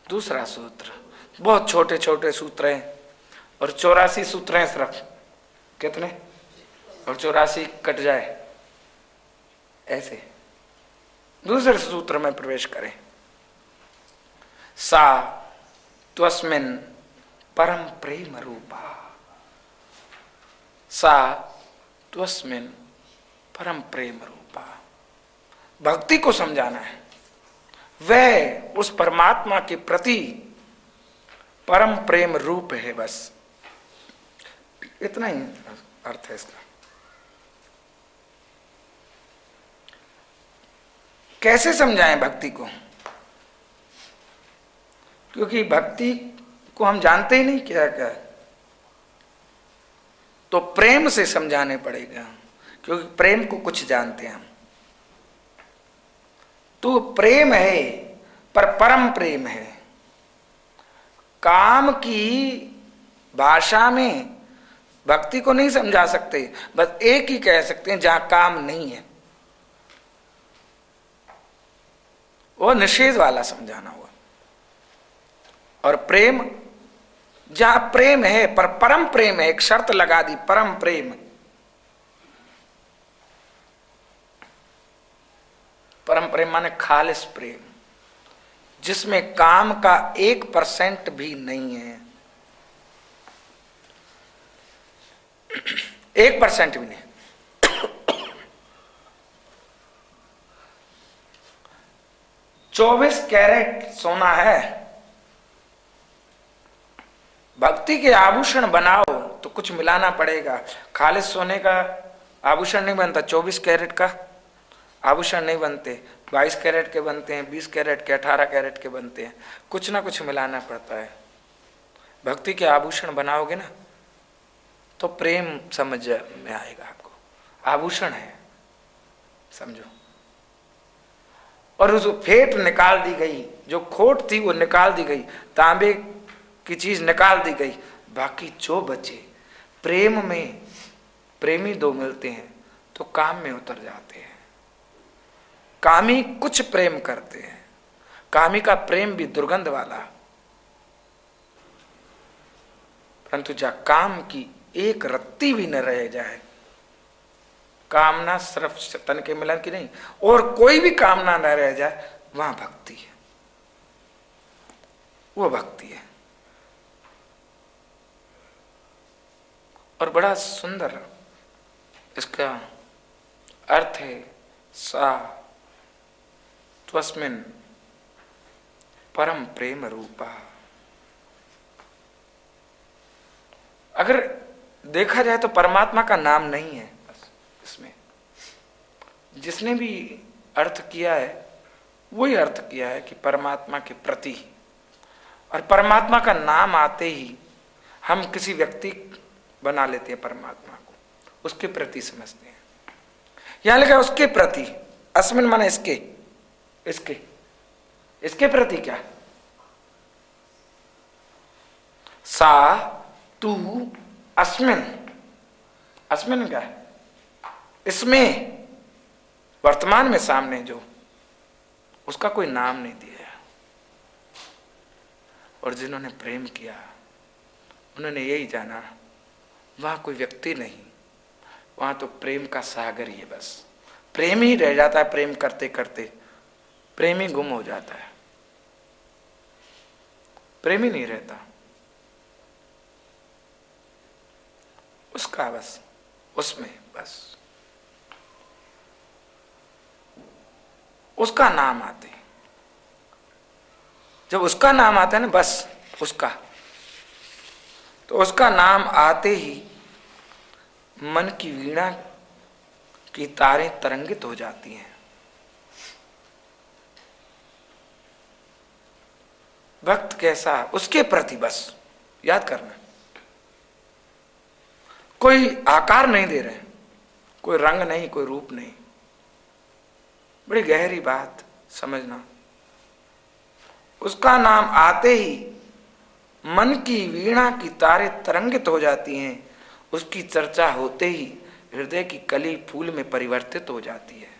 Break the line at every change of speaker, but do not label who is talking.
दूसरा सूत्र, बहुत छोटे छोटे सूत्र हैं और 84 सूत्र हैं सिर्फ। कितने? और 84 कट जाए ऐसे। दूसरे सूत्र में प्रवेश करें। सा त्वस्मिन् परम प्रेम रूपा, सा त्वस्मिन् परम प्रेम रूपा। भक्ति को समझाना है, वह उस परमात्मा के प्रति परम प्रेम रूप है। बस इतना ही अर्थ है इसका। कैसे समझाएं भक्ति को? क्योंकि भक्ति को हम जानते ही नहीं क्या क्या है, तो प्रेम से समझाने पड़ेगा, क्योंकि प्रेम को कुछ जानते हैं हम। तो प्रेम है पर परम प्रेम है। काम की भाषा में भक्ति को नहीं समझा सकते, बस एक ही कह सकते हैं जहां काम नहीं है, वो निषेध वाला समझाना हुआ। और प्रेम, जहां प्रेम है पर परम प्रेम है, एक शर्त लगा दी, परम प्रेम। परम प्रेम माने खालिस प्रेम, जिसमें काम का 1% भी नहीं है, 1% भी नहीं। चौबीस कैरेट सोना है, भक्ति के आभूषण बनाओ तो कुछ मिलाना पड़ेगा। खालिस सोने का आभूषण नहीं बनता, 24 कैरेट का आभूषण नहीं बनते, 22 कैरेट के बनते हैं, 20 कैरेट के, 18 कैरेट के बनते हैं। कुछ ना कुछ मिलाना पड़ता है। भक्ति के आभूषण बनाओगे ना तो प्रेम समझ में आएगा आपको। आभूषण है, समझो। और उस फेट निकाल दी गई, जो खोट थी वो निकाल दी गई, तांबे की चीज निकाल दी गई, बाकी जो बचे प्रेम में, प्रेमी दो मिलते हैं तो काम में उतर जाते हैं। कामी कुछ प्रेम करते हैं, कामी का प्रेम भी दुर्गंध वाला, परंतु जहां काम की एक रत्ती भी न रह जाए, कामना सिर्फ तन के मिलन की नहीं, और कोई भी कामना न रह जाए, वहां भक्ति है, वो भक्ति है। और बड़ा सुंदर इसका अर्थ है, सा त्वस्मिन् परम प्रेम रूपा। अगर देखा जाए तो परमात्मा का नाम नहीं है इसमें, जिसने भी अर्थ किया है वही अर्थ किया है कि परमात्मा के प्रति। और परमात्मा का नाम आते ही हम किसी व्यक्ति बना लेते हैं, परमात्मा को उसके प्रति समझते हैं। यहां लिखा उसके प्रति, अस्मिन माने इसके, इसके प्रति क्या? सा तू अस्मिन, अस्मिन क्या है? इसमें, वर्तमान में, सामने जो, उसका कोई नाम नहीं दिया। और जिन्होंने प्रेम किया उन्होंने यही जाना, वहां कोई व्यक्ति नहीं, वहां तो प्रेम का सागर ही है। बस प्रेम ही रह जाता है, प्रेम करते करते प्रेम ही गुम हो जाता है, प्रेम ही नहीं रहता उसका, बस उसमें बस उसका नाम आते, जब उसका नाम आता है ना, बस उसका, तो उसका नाम आते ही मन की वीणा की तारें तरंगित हो जाती हैं। भक्त कैसा, उसके प्रति बस याद करना। कोई आकार नहीं दे रहे, कोई रंग नहीं, कोई रूप नहीं, बड़ी गहरी बात समझना। उसका नाम आते ही मन की वीणा की तारें तरंगित हो जाती हैं, उसकी चर्चा होते ही हृदय की कली फूल में परिवर्तित हो जाती है।